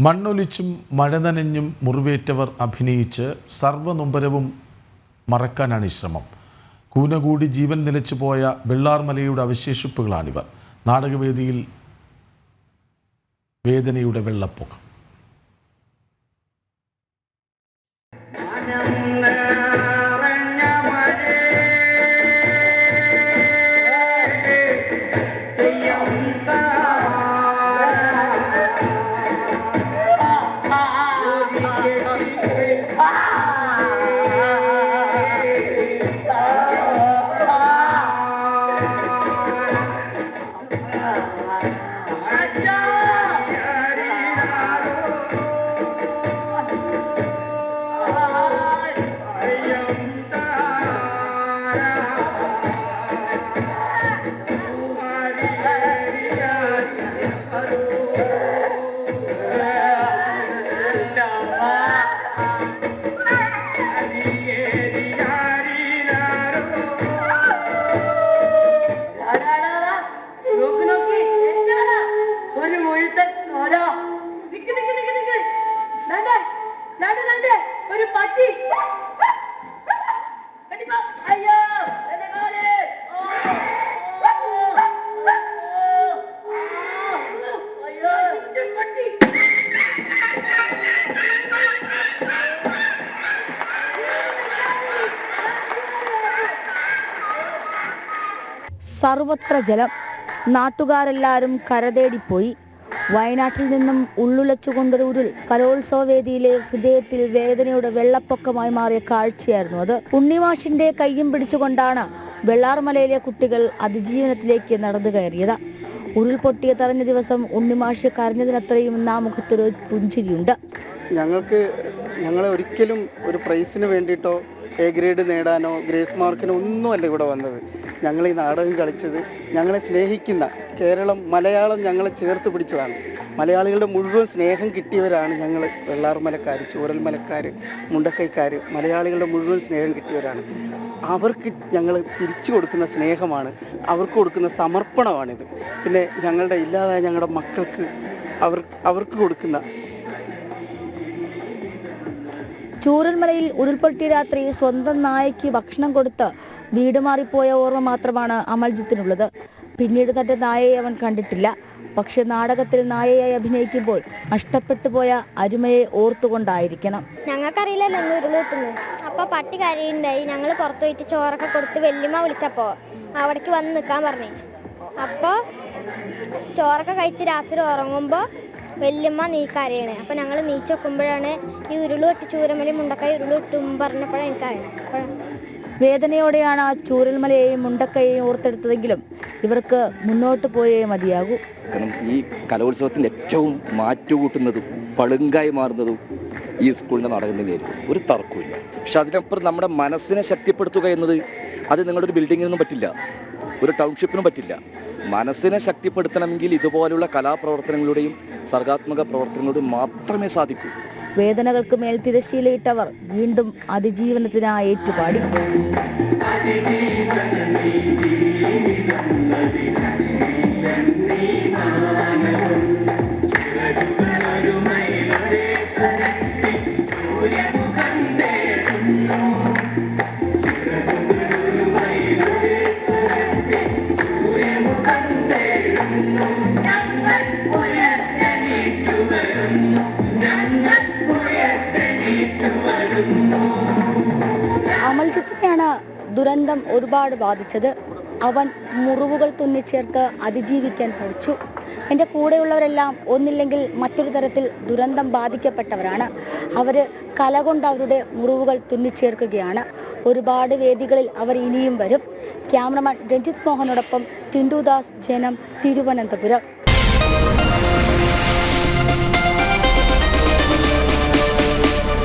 മണ്ണൊലിച്ചും മഴ നനഞ്ഞും മുറിവേറ്റവർ അഭിനയിച്ച് സർവ്വനൊമ്പരവും മറക്കാനാണ് ഈ ശ്രമം. കൂനകൂടി ജീവൻ നിലച്ചു പോയ വെള്ളാർമലയുടെ അവശേഷിപ്പുകളാണിവർ. നാടകവേദിയിൽ വേദനയുടെ വെള്ളപ്പൊക്കം. സർവത്ര ജലം. നാട്ടുകാരെല്ലാവരും കരതേടിപ്പോയി. വയനാട്ടിൽ നിന്നും ഉള്ളുലച്ചുകൊണ്ടൊരു ഉരുൾ കലോത്സവ വേദിയിലെ ഹൃദയത്തിൽ വേദനയുടെ വെള്ളപ്പൊക്കമായി മാറിയ കാഴ്ചയായിരുന്നു അത്. ഉണ്ണിമാഷിന്റെ കയ്യും പിടിച്ചുകൊണ്ടാണ് വെള്ളാർമലയിലെ കുട്ടികൾ അതിജീവനത്തിലേക്ക് നടന്നു കയറിയത്. ഉരുൾപൊട്ടിയ തറഞ്ഞ ദിവസം ഉണ്ണിമാഷ് കരഞ്ഞതിനത്രയും ആ മുഖത്തൊരു പുഞ്ചിരിയുണ്ട്. ഞങ്ങളെ ഒരിക്കലും ഒരു പ്രൈസിന് വേണ്ടിയിട്ടോ എ ഗ്രേഡ് നേടാനോ ഗ്രേസ് മാർക്കിനോ ഒന്നുമല്ല ഇവിടെ വന്നത്. ഞങ്ങൾ ഈ നാടകം കളിച്ചത് ഞങ്ങളെ സ്നേഹിക്കുന്ന കേരളം മലയാളം ഞങ്ങളെ ചേർത്ത് പിടിച്ചതാണ്. മലയാളികളുടെ മുഴുവൻ സ്നേഹം കിട്ടിയവരാണ് ഞങ്ങൾ. വെള്ളാർമലക്കാർ, ചൂരൽമലക്കാർ, മുണ്ടക്കൈക്കാർ, മലയാളികളുടെ മുഴുവൻ സ്നേഹം കിട്ടിയവരാണ്. അവർക്ക് ഞങ്ങൾ തിരിച്ചു കൊടുക്കുന്ന സ്നേഹമാണ്, അവർക്ക് കൊടുക്കുന്ന സമർപ്പണമാണിത്. പിന്നെ ഞങ്ങളുടെ ഇല്ലാതായ ഞങ്ങളുടെ മക്കൾക്ക് അവർക്ക് കൊടുക്കുന്ന. ചൂരൽമലയിൽ ഉരുൾപൊട്ടിയ രാത്രി സ്വന്തം നായയ്ക്ക് ഭക്ഷണം കൊടുത്ത് വീട് മാറിപ്പോയ ഓർമ്മ മാത്രമാണ് അമൽജിത്തിനുള്ളത്. പിന്നീട് തന്റെ നായയെ അവൻ കണ്ടിട്ടില്ല. പക്ഷെ നാടകത്തിൽ നായയായി അഭിനയിക്കുമ്പോൾ നഷ്ടപ്പെട്ടു പോയ അരുമയെ ഓർത്തുകൊണ്ടായിരിക്കണം. ഞങ്ങൾക്കറിയില്ലല്ലോ എന്ന് ഉരുളിട്ടുന്നത്. അപ്പൊ പട്ടി കരയുണ്ടായി. ഞങ്ങൾ പുറത്തു പോയിട്ട് ചോറൊക്കെ കൊടുത്ത് വെല്ലുമ്മ വിളിച്ചപ്പോ അവിടേക്ക് വന്ന് നിൽക്കാൻ പറഞ്ഞു. അപ്പോൾ ചോറൊക്കെ കഴിച്ച് രാത്രി ഉറങ്ങുമ്പോൾ വെല്ലുമ്മ കരയാണ്. അപ്പോൾ ഞങ്ങൾ നീച്ച് വെക്കുമ്പോഴാണ് ഈ ഉരുളുപൊട്ടി ചൂരൽമല മുണ്ടക്കൈ ഉരുളിട്ടും പറഞ്ഞപ്പോഴാണ് എനിക്കറിയണം. വേദനയോടെയാണ് ആ ചൂരൽമലയെയും മുണ്ടക്കൈയെയും ഓർത്തെടുത്തതെങ്കിലും ഇവർക്ക് മുന്നോട്ട് പോയേ മതിയാകൂ. കാരണം ഈ കലോത്സവത്തിൻ്റെ ഏറ്റവും മാറ്റുകൂട്ടുന്നതും പളുങ്കായി മാറുന്നതും ഈ സ്കൂളിൻ്റെ നാടകം തന്നെയായിരിക്കും, ഒരു തർക്കമില്ല. പക്ഷെ അതിനപ്പുറം നമ്മുടെ മനസ്സിനെ ശക്തിപ്പെടുത്തുക എന്നത് അത് നിങ്ങളുടെ ഒരു ബിൽഡിങ്ങിനൊന്നും പറ്റില്ല, ഒരു ടൗൺഷിപ്പിനും പറ്റില്ല. മനസ്സിനെ ശക്തിപ്പെടുത്തണമെങ്കിൽ ഇതുപോലുള്ള കലാപ്രവർത്തനങ്ങളുടെയും സർഗാത്മക പ്രവർത്തനങ്ങളുടെയും മാത്രമേ സാധിക്കൂ. വേദനകൾക്ക് മേൽ തിരശ്ശീലയിട്ടവർ വീണ്ടും അതിജീവനത്തിനായി ഏറ്റുപാടി. അമൽജിത്തിനെയാണ് ദുരന്തം ഒരുപാട് ബാധിച്ചത്. അവൻ മുറിവുകൾ തുന്നിച്ചേർത്ത് അതിജീവിക്കാൻ പഠിച്ചു. എൻ്റെ കൂടെയുള്ളവരെല്ലാം ഒന്നില്ലെങ്കിൽ മറ്റൊരു തരത്തിൽ ദുരന്തം ബാധിക്കപ്പെട്ടവരാണ്. അവർ കല കൊണ്ട് അവരുടെ മുറിവുകൾ തുന്നിച്ചേർക്കുകയാണ്. ഒരുപാട് വേദികളിൽ അവർ ഇനിയും വരും. ക്യാമറമാൻ രഞ്ജിത്ത് മോഹനോടൊപ്പം ടിൻഡു ദാസ്, ജനം, തിരുവനന്തപുരം.